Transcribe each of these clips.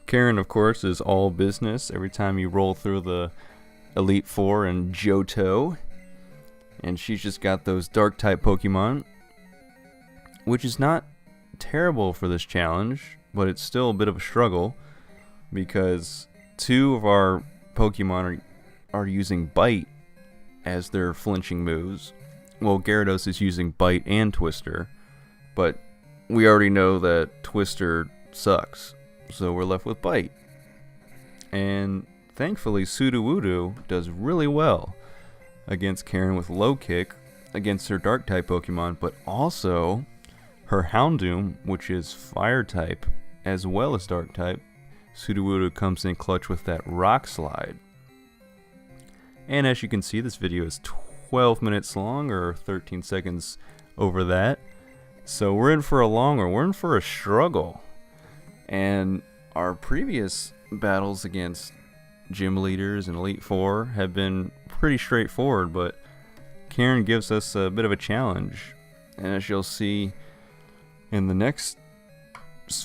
Karen, of course, is all business every time you roll through the Elite Four and Johto. And she's just got those Dark-type Pokemon, which is not terrible for this challenge, but it's still a bit of a struggle because two of our Pokemon are using Bite as their flinching moves. Well, Gyarados is using Bite and Twister, but we already know that Twister sucks, so we're left with Bite. And thankfully, Sudowoodo does really well against Karen with Low Kick against her Dark-type Pokemon, but also her Houndoom, which is Fire-type as well as Dark-type. Sudowoodo comes in clutch with that Rock Slide. And as you can see, this video is 12 minutes long, or 13 seconds over that. So we're in for a long one. We're in for a struggle. And our previous battles against gym leaders and Elite Four have been pretty straightforward, but Karen gives us a bit of a challenge. And as you'll see in the next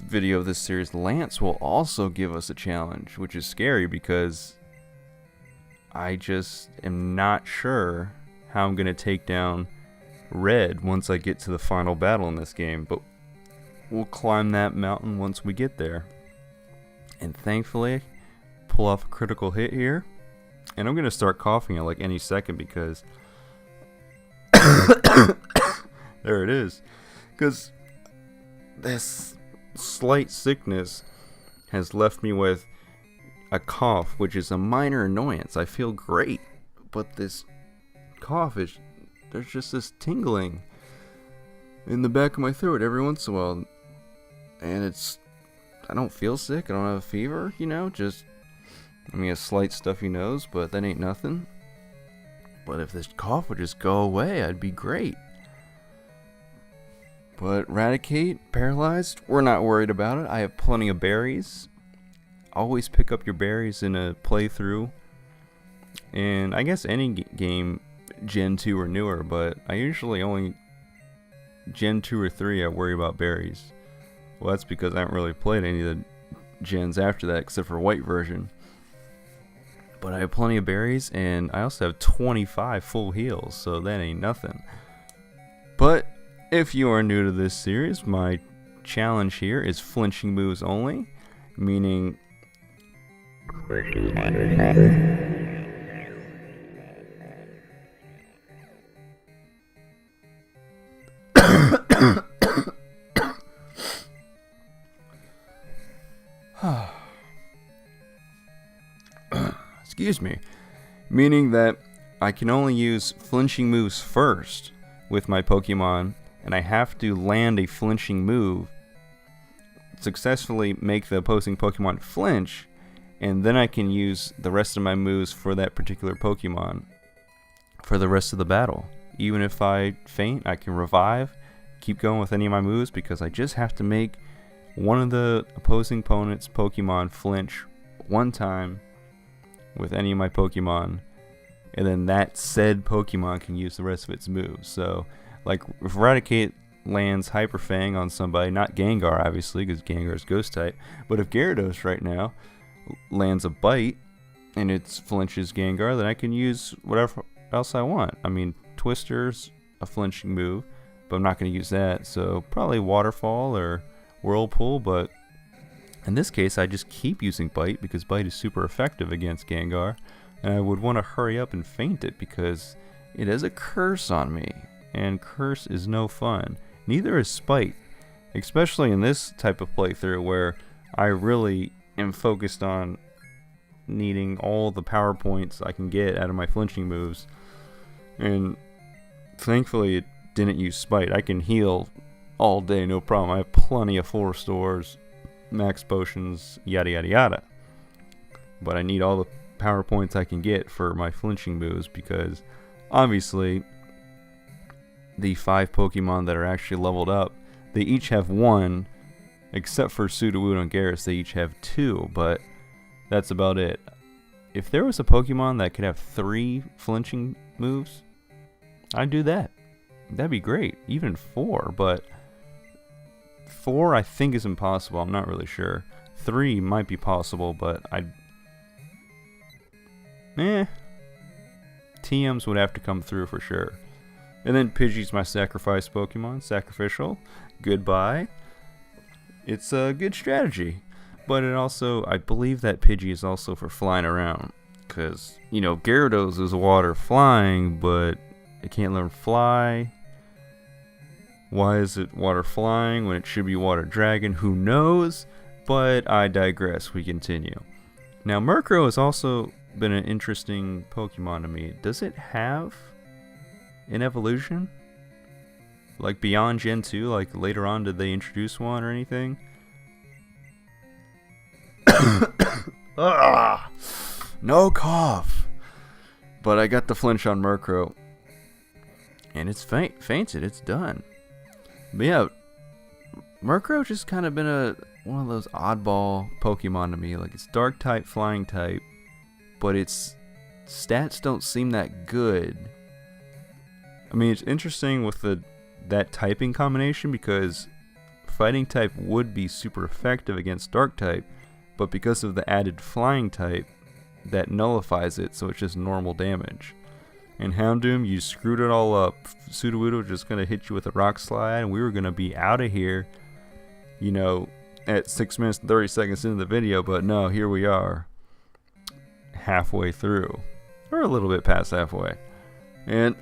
video of this series, Lance will also give us a challenge, which is scary because I just am not sure how I'm going to take down Red once I get to the final battle in this game, but we'll climb that mountain once we get there. And thankfully, pull off a critical hit here. And I'm going to start coughing at like any second because there it is. Because this slight sickness has left me with a cough, which is a minor annoyance. I feel great, but this cough is, there's just this tingling in the back of my throat every once in a while. And it's, I don't feel sick, I don't have a fever, just, a slight stuffy nose, but that ain't nothing. But if this cough would just go away, I'd be great. But Raticate, paralyzed, we're not worried about it. I have plenty of berries. Always pick up your berries in a playthrough. And I guess any game, Gen 2 or newer, but I usually only Gen 2 or 3 I worry about berries. Well, that's because I haven't really played any of the gens after that except for white version. But I have plenty of berries, and I also have 25 full heals, so that ain't nothing. But if you are new to this series, my challenge here is flinching moves only, meaning excuse me, meaning that I can only use flinching moves first with my Pokemon, and I have to land a flinching move, successfully make the opposing Pokemon flinch, and then I can use the rest of my moves for that particular Pokemon for the rest of the battle. Even if I faint, I can revive, keep going with any of my moves, because I just have to make one of the opposing opponent's Pokemon flinch one time with any of my Pokemon, and then that said Pokemon can use the rest of its moves. So, like, if Raticate lands Hyper Fang on somebody, not Gengar obviously, because Gengar is Ghost type, but if Gyarados right now lands a Bite and it flinches Gengar, then I can use whatever else I want. Twister's a flinching move, but I'm not going to use that, so probably Waterfall or Whirlpool, but in this case I just keep using Bite because Bite is super effective against Gengar, and I would want to hurry up and feint it because it has a curse on me, and curse is no fun. Neither is Spite, especially in this type of playthrough where I really am focused on needing all the power points I can get out of my flinching moves, and thankfully it didn't use Spite. I can heal all day, no problem. I have plenty of full restores, max potions, yada yada yada. But I need all the power points I can get for my flinching moves because obviously the 5 Pokemon that are actually leveled up, they each have 1, except for Sudowoodo and Gyarados, they each have 2, but that's about it. If there was a Pokemon that could have 3 flinching moves, I'd do that. That'd be great. Even 4, but 4 I think is impossible. I'm not really sure. 3 might be possible, but TMs would have to come through for sure. And then Pidgey's my sacrifice Pokemon. Sacrificial. Goodbye. It's a good strategy. But it also, I believe that Pidgey is also for flying around. Because, you know, Gyarados is water flying, but it can't learn fly. Why is it water flying when it should be water dragon? Who knows? But I digress. We continue. Now, Murkrow has also been an interesting Pokemon to me. Does it have an evolution? Like beyond Gen 2? Like later on, did they introduce one or anything? No cough. But I got the flinch on Murkrow. And it's fainted. It's done. But yeah, Murkrow just kind of been one of those oddball Pokemon to me. Like, it's dark type, flying type, but its stats don't seem that good. I mean, it's interesting with that typing combination, because fighting type would be super effective against dark type, but because of the added flying type, that nullifies it, so it's just normal damage. And Houndoom, you screwed it all up. Sudowoodo just gonna hit you with a rock slide, and we were gonna be out of here, you know, at 6 minutes and 30 seconds into the video. But no, here we are, halfway through, or a little bit past halfway, and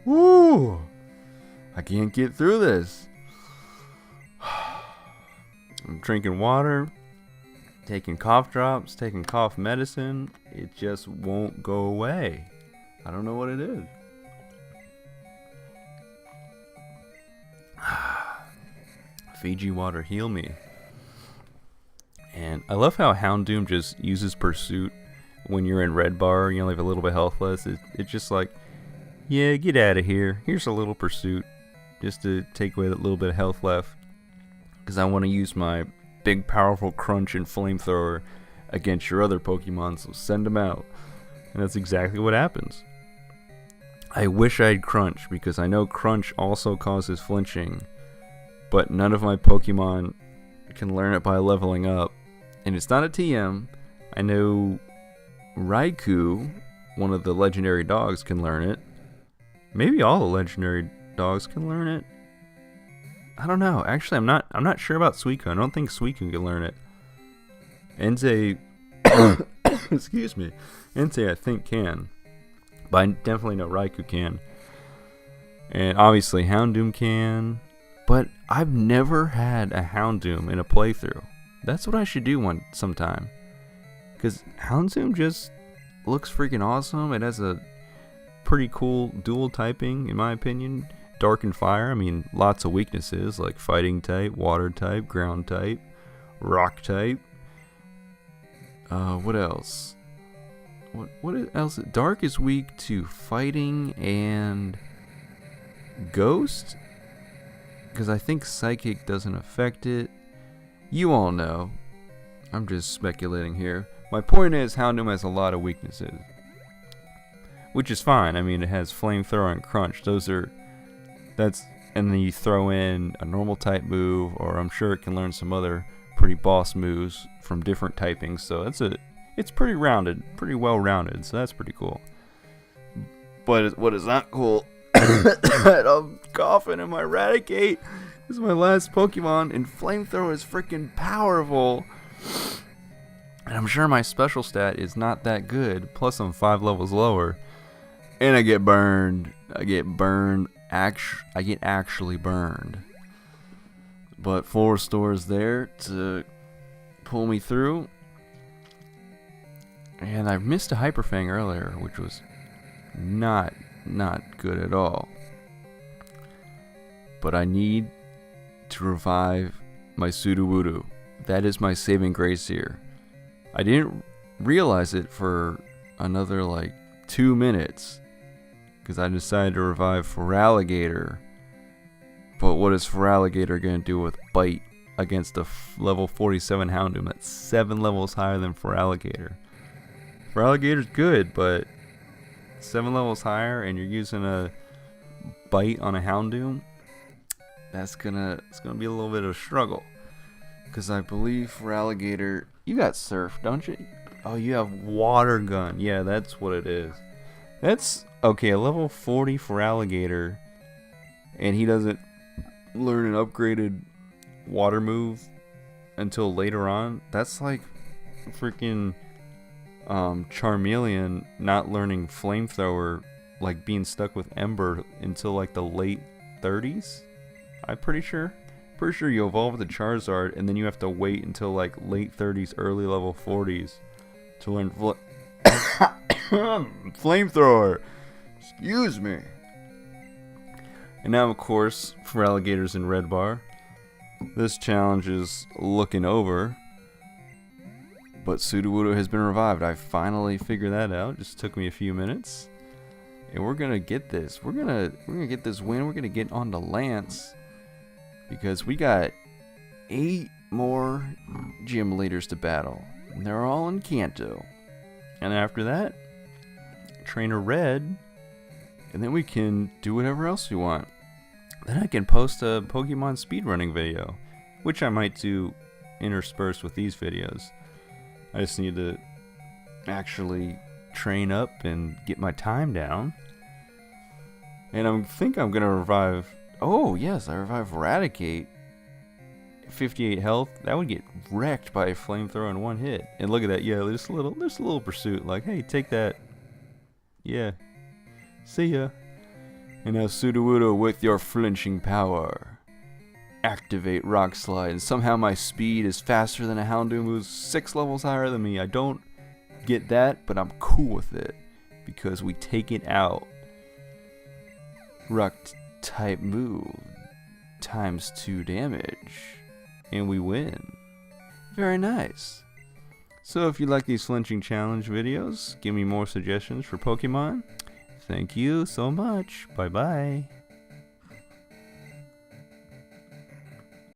woo! I can't get through this. I'm drinking water, taking cough drops, taking cough medicine. It just won't go away. I don't know what it is. Fiji water, heal me. And I love how Houndoom just uses Pursuit when you're in red bar. You only have a little bit health less. It's just like, yeah, get out of here. Here's a little Pursuit, just to take away that little bit of health left. Because I want to use my big powerful Crunch and Flamethrower against your other Pokemon, so send them out. And that's exactly what happens. I wish I had Crunch, because I know Crunch also causes flinching, but none of my Pokemon can learn it by leveling up. And it's not a TM. I know Raikou, one of the legendary dogs, can learn it. Maybe all the legendary dogs can learn it. I don't know. Actually, I'm not sure about Suicune. I don't think Suicune can learn it. Entei, excuse me, Entei I think can, but I definitely know Raikou can, and obviously Houndoom can. But I've never had a Houndoom in a playthrough. That's what I should do sometime, because Houndoom just looks freaking awesome. It has a pretty cool dual typing, in my opinion. Dark and fire. I mean, lots of weaknesses like fighting type, water type, ground type, rock type. What else? What else? Dark is weak to fighting and ghost, because I think psychic doesn't affect it. You all know. I'm just speculating here. My point is, Houndoom has a lot of weaknesses, which is fine. I mean, it has Flamethrower and Crunch. And then you throw in a normal type move, or I'm sure it can learn some other pretty boss moves from different typings. So it's pretty rounded, pretty well rounded. So that's pretty cool. But what is not cool? I'm coughing in my Raticate. This is my last Pokemon, and Flamethrower is freaking powerful. And I'm sure my special stat is not that good. Plus, I'm 5 levels lower, and I get burned. I get actually burned. But full restore is there to pull me through. And I missed a Hyper Fang earlier, which was not good at all. But I need to revive my Sudowoodo. That is my saving grace here. I didn't realize it for another like 2 minutes, because I decided to revive Feraligatr. But what is Feraligatr going to do with Bite against a level 47 Houndoom that's 7 levels higher than Feraligatr? Feraligatr's good, but 7 levels higher, and you're using a Bite on a Houndoom, it's gonna be a little bit of a struggle. Because I believe for alligator, you got surf, don't you? Oh, you have water gun. Yeah, that's what it is. That's, okay, a level 40 for alligator, and he doesn't learn an upgraded water move until later on. That's like freaking Charmeleon not learning flamethrower, like being stuck with Ember until like the late 30s. I'm pretty sure you evolve the Charizard and then you have to wait until like late 30s, early level 40s to learn flamethrower. Excuse me. And now, of course, for alligators in Red Bar, this challenge is looking over. But Sudowoodo has been revived. I finally figured that out. Just took me a few minutes. And we're gonna get this. We're gonna get this win. We're gonna get on to Lance. Because we got 8 more gym leaders to battle. And they're all in Kanto. And after that, Trainer Red. And then we can do whatever else we want. Then I can post a Pokemon speedrunning video. Which I might do interspersed with these videos. I just need to actually train up and get my time down. And I think I'm going to revive... Oh, yes, I revive Raticate. 58 health. That would get wrecked by a flamethrower in one hit. And look at that. Yeah, there's a little pursuit. Like, hey, take that. Yeah. See ya. And now Sudowoodo with your flinching power. Activate Rock Slide. And somehow my speed is faster than a Houndoom who's 6 levels higher than me. I don't get that, but I'm cool with it. Because we take it out. Rock type move. Times 2 damage. And we win. Very nice. So if you like these flinching challenge videos, give me more suggestions for Pokemon. Thank you so much. Bye bye.